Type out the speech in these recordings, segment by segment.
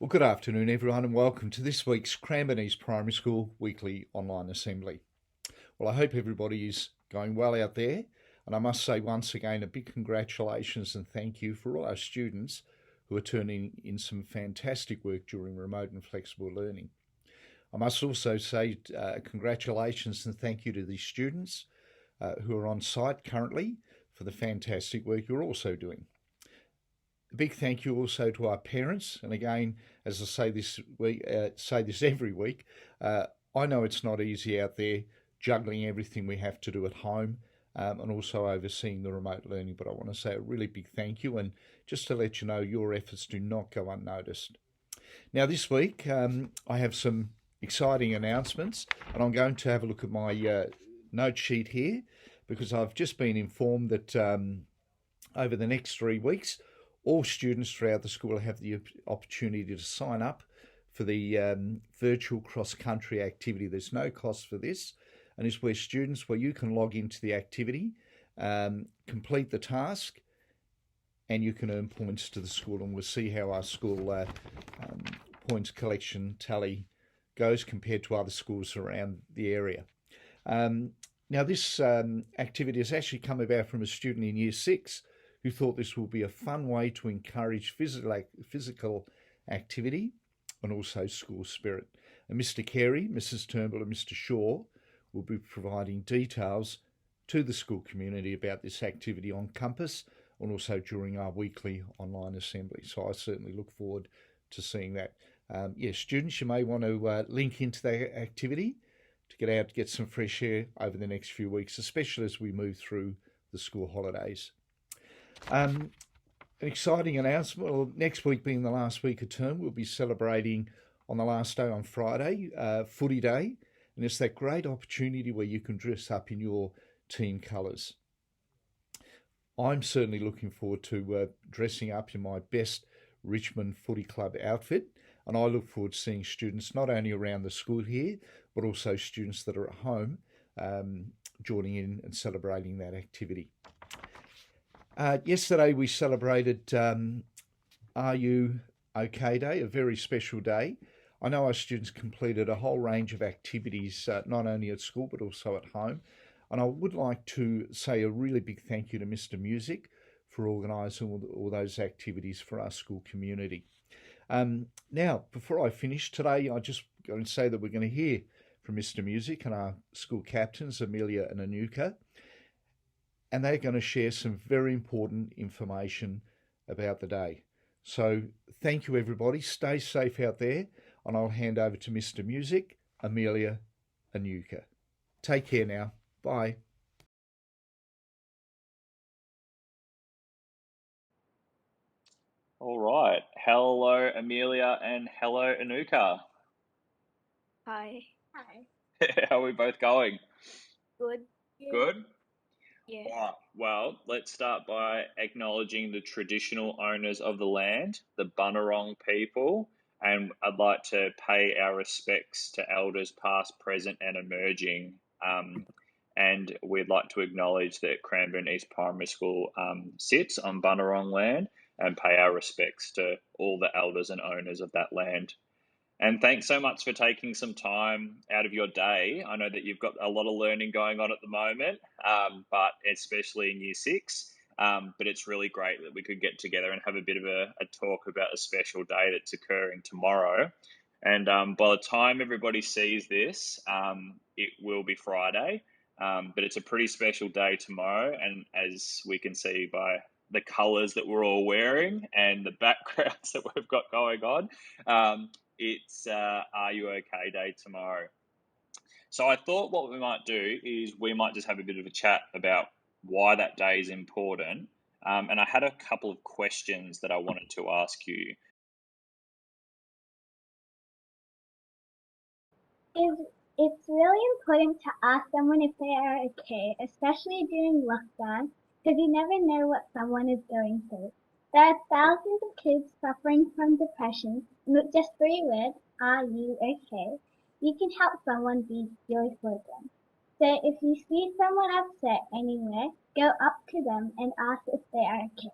Well, good afternoon, everyone, and welcome to this week's Cranbourne East Primary School weekly online assembly. Well, I hope everybody is going well out there, and I must say once again a big congratulations and thank you for all our students who are turning in some fantastic work during remote and flexible learning. I must also say congratulations and thank you to the students who are on site currently for the fantastic work you're also doing. A big thank you also to our parents, and again, as I say this week, say this every week. I know it's not easy out there juggling everything we have to do at home, and also overseeing the remote learning. But I want to say a really big thank you, and just to let you know, your efforts do not go unnoticed. Now, this week, I have some exciting announcements, and I'm going to have a look at my note sheet here because I've just been informed that over the next 3 weeks, all students throughout the school have the opportunity to sign up for the virtual cross-country activity. There's no cost for this, and it's where you can log into the activity, complete the task, and you can earn points to the school. And we'll see how our school points collection tally goes compared to other schools around the area. Now, this activity has actually come about from a student in Year 6 who thought this will be a fun way to encourage physical activity and also school spirit. And Mr. Carey, Mrs. Turnbull and Mr. Shaw will be providing details to the school community about this activity on campus and also during our weekly online assembly. So I certainly look forward to seeing that. Yes, students, you may want to link into that activity to get out, to get some fresh air over the next few weeks, especially as we move through the school holidays. An exciting announcement. Well, next week being the last week of term, we'll be celebrating on the last day on Friday, Footy Day, and it's that great opportunity where you can dress up in your team colours. I'm certainly looking forward to dressing up in my best Richmond Footy Club outfit, and I look forward to seeing students not only around the school here, but also students that are at home joining in and celebrating that activity. Yesterday we celebrated Are You OK Day, a very special day. I know our students completed a whole range of activities, not only at school but also at home. And I would like to say a really big thank you to Mr. Music for organising all those activities for our school community. Now, before I finish today, I just going to say that we're going to hear from Mr. Music and our school captains, Amelia and Anuka, and they're going to share some very important information about the day. So thank you, everybody. Stay safe out there, and I'll hand over to Mr. Music, Amelia, Anuka. Take care now. Bye. All right. Hello, Amelia, and hello, Anuka. Hi. How are we both going? Good. Good? Yeah. All right. Well, let's start by acknowledging the traditional owners of the land, the Bunurong people, and I'd like to pay our respects to elders past, present, and emerging. And we'd like to acknowledge that Cranbourne East Primary School sits on Bunurong land and pay our respects to all the elders and owners of that land. And thanks so much for taking some time out of your day. I know that you've got a lot of learning going on at the moment, but especially in Year 6. But it's really great that we could get together and have a bit of a talk about a special day that's occurring tomorrow. And by the time everybody sees this, it will be Friday. But it's a pretty special day tomorrow. And as we can see by the colours that we're all wearing and the backgrounds that we've got going on, it's Are You OK Day tomorrow. So I thought what we might do is we might just have a bit of a chat about why that day is important. And I had a couple of questions that I wanted to ask you. It's really important to ask someone if they are okay, especially during lockdown, because you never know what someone is going through. There are thousands of kids suffering from depression, and with just 3 words, are you okay? You can help someone be joyful for them. So if you see someone upset anywhere, go up to them and ask if they are okay.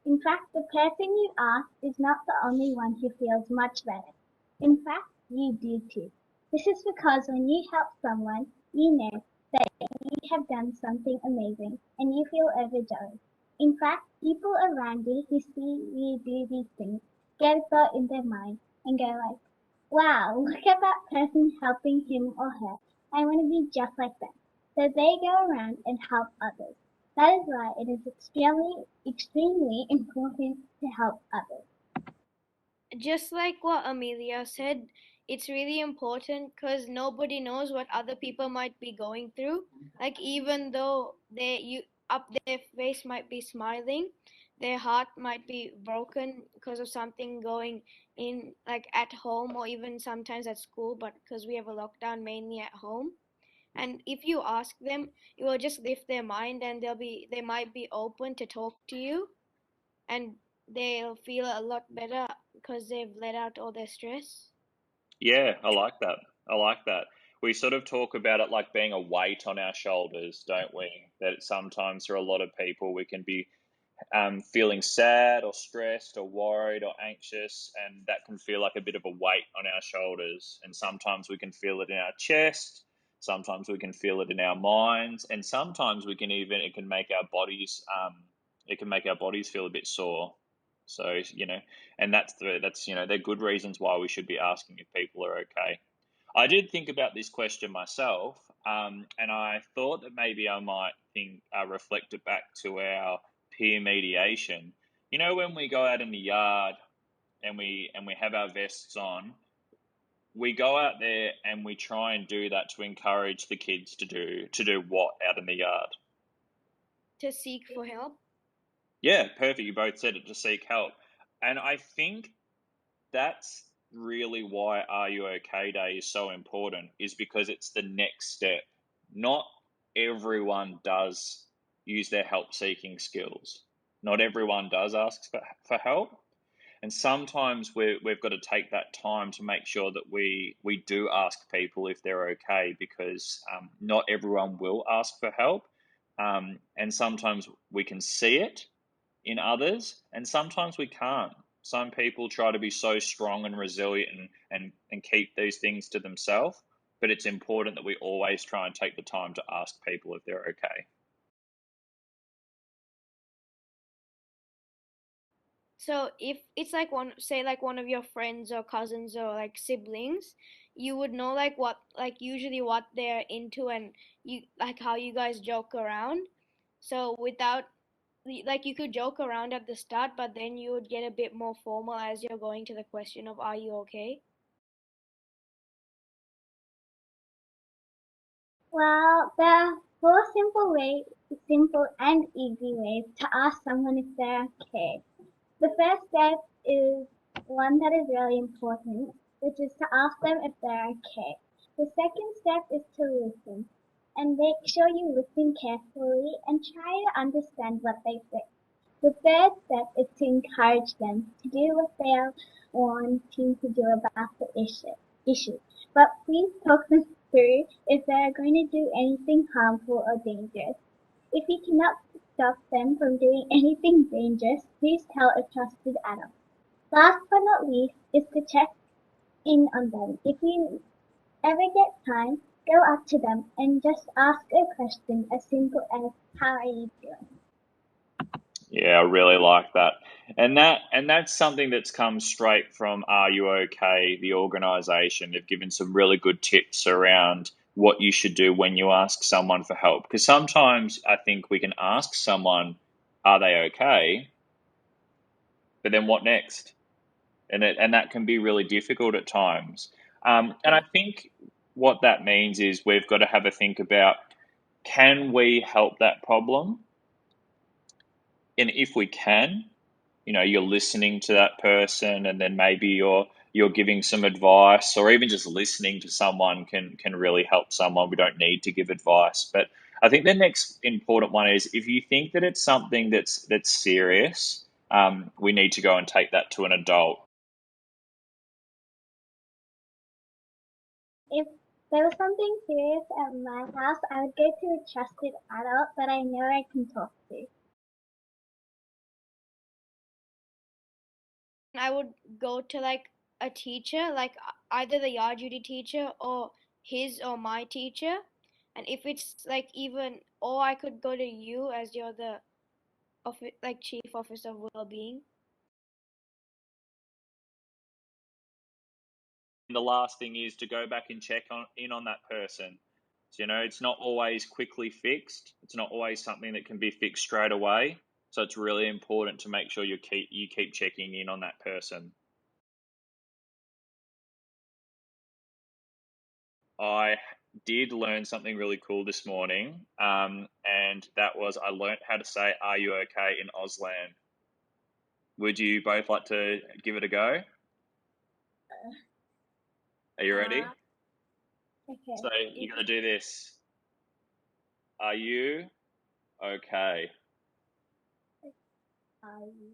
In fact, the person you ask is not the only one who feels much better. In fact, you do too. This is because when you help someone, you know that you have done something amazing and you feel overjoyed. In fact, people around you who see you do these things get a thought in their mind and go like, wow, look at that person helping him or her. I want to be just like them. So they go around and help others. That is why it is extremely important to help others. Just like what Amelia said, it's really important because nobody knows what other people might be going through. Like even though their face might be smiling, their heart might be broken because of something going in like at home or even sometimes at school, but because we have a lockdown mainly at home. And if you ask them, it will just lift their mind and they might be open to talk to you and they'll feel a lot better because they've let out all their stress. Yeah, I like that. I like that. We sort of talk about it like being a weight on our shoulders, don't we? That sometimes for a lot of people, we can be feeling sad or stressed or worried or anxious, and that can feel like a bit of a weight on our shoulders. And sometimes we can feel it in our chest, sometimes we can feel it in our minds, and sometimes we can even it can make our bodies feel a bit sore. So and that's they're good reasons why we should be asking if people are okay. I did think about this question myself, and I thought that maybe I might reflect it back to our peer mediation. You know, when we go out in the yard and we have our vests on, we go out there and we try and do that to encourage the kids to do what out in the yard. To seek for help. Yeah, perfect. You both said it, to seek help, and I think that's really why Are You OK Day is so important, is because it's the next step. Not everyone does use their help seeking skills. Not everyone does ask for help. And sometimes we've got to take that time to make sure that we do ask people if they're okay, because not everyone will ask for help. And sometimes we can see it in others, and sometimes we can't. Some people try to be so strong and resilient and keep these things to themselves, but it's important that we always try and take the time to ask people if they're okay. So if it's like one of your friends or cousins or like siblings, you would know like what like usually what they're into and you like how you guys joke around. So without like you could joke around at the start, but then you would get a bit more formal as you're going to the question of are you okay? Well, there are four simple and easy ways to ask someone if they're okay. The first step is one that is really important, which is to ask them if they're okay. The second step is to listen, and make sure you listen carefully and try to understand what they say. The third step is to encourage them to do what they are wanting to do about the issue. But please talk them through if they are going to do anything harmful or dangerous. If you cannot stop them from doing anything dangerous, please tell a trusted adult. Last but not least is to check in on them. If you ever get time, go up to them and just ask a question as simple as, how are you doing? Yeah, I really like that. And that's something that's come straight from Are You OK, the organization. They've given some really good tips around what you should do when you ask someone for help. Because sometimes I think we can ask someone, are they okay? But then what next? And that can be really difficult at times. And I think what that means is we've got to have a think about, can we help that problem? And if we can, you're listening to that person, and then maybe you're giving some advice, or even just listening to someone can really help someone. We don't need to give advice. But I think the next important one is, if you think that it's something that's serious, we need to go and take that to an adult. If there was something serious at my house, I would go to a trusted adult that I know I can talk to. I would go to like a teacher, like either the yard duty teacher or his or my teacher. And if it's like even, or I could go to you as you're the like chief officer of well-being. The last thing is to go back and check in on that person. So, it's not always quickly fixed. It's not always something that can be fixed straight away. So it's really important to make sure you keep checking in on that person. I did learn something really cool this morning, and that was I learned how to say "Are you okay?" in Auslan. Would you both like to give it a go? Are you ready? Okay. So you're going to do this. Are you okay? Are you?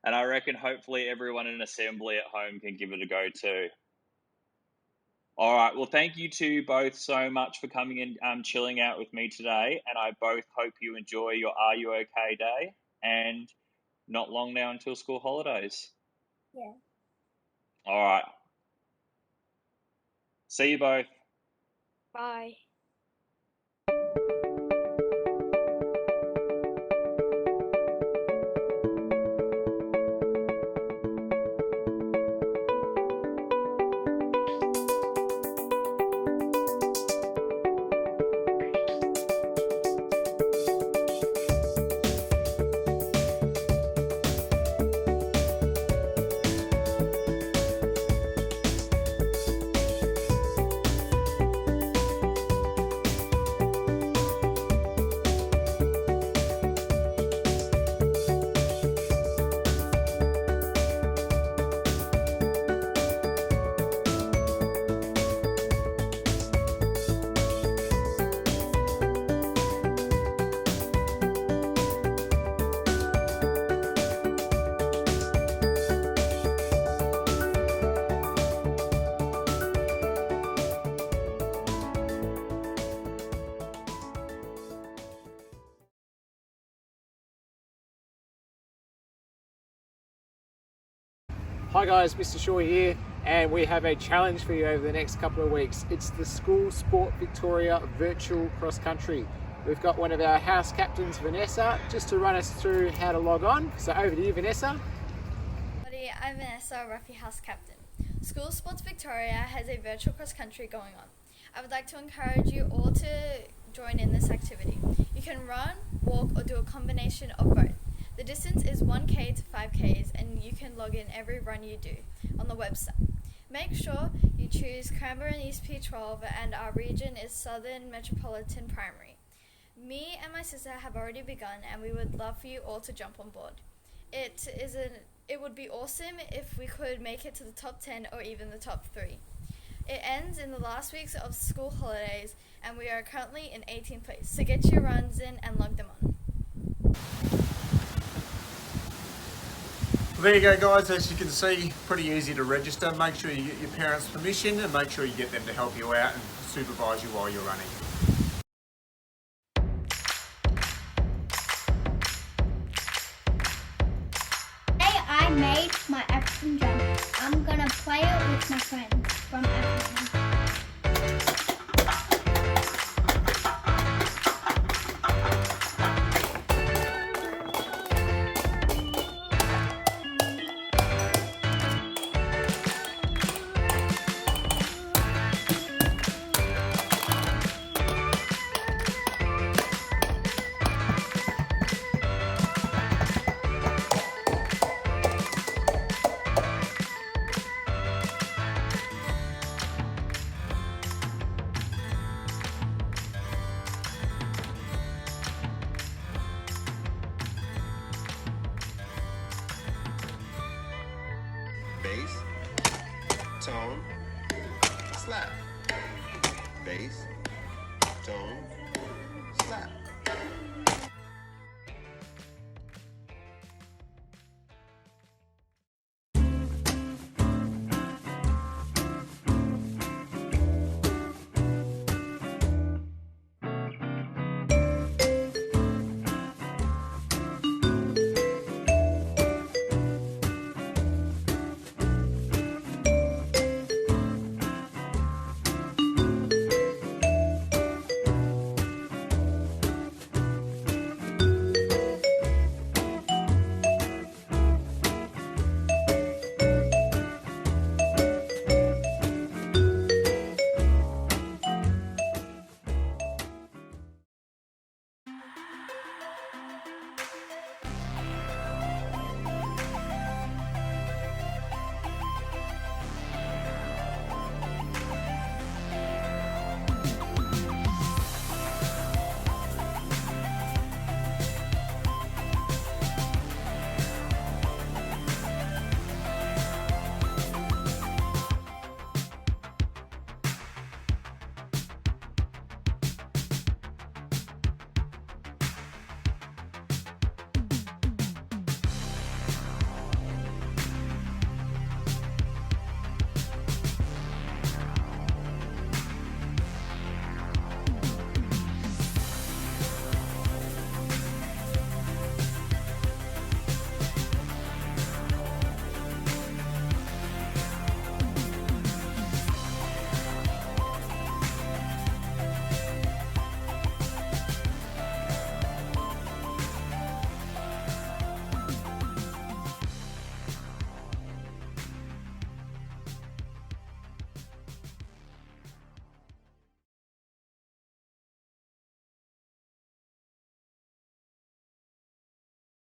And I reckon hopefully everyone in assembly at home can give it a go too. All right. Well, thank you to both so much for coming and chilling out with me today. And I both hope you enjoy your Are You OK Day. And not long now until school holidays. Yeah. All right. See you both. Bye. Hi guys, Mr. Shaw here, and we have a challenge for you over the next couple of weeks. It's the School Sport Victoria Virtual Cross Country. We've got one of our house captains, Vanessa, just to run us through how to log on. So over to you, Vanessa. Howdy, I'm Vanessa, Ruffy House Captain. School Sports Victoria has a virtual cross country going on. I would like to encourage you all to join in this activity. You can run, walk, or do a combination of both. The distance is 1k to 5k's, and you can log in every run you do on the website. Make sure you choose Cranbourne and East P12, and our region is Southern Metropolitan Primary. Me and my sister have already begun, and we would love for you all to jump on board. It would be awesome if we could make it to the top 10 or even the top 3. It ends in the last weeks of school holidays, and we are currently in 18th place, so get your runs in and log them on. There you go guys, as you can see, pretty easy to register. Make sure you get your parents' permission and make sure you get them to help you out and supervise you while you're running. Today I made my African drum. I'm gonna play it with my friends from Africa. Bass, tone, slap. Bass, tone, slap.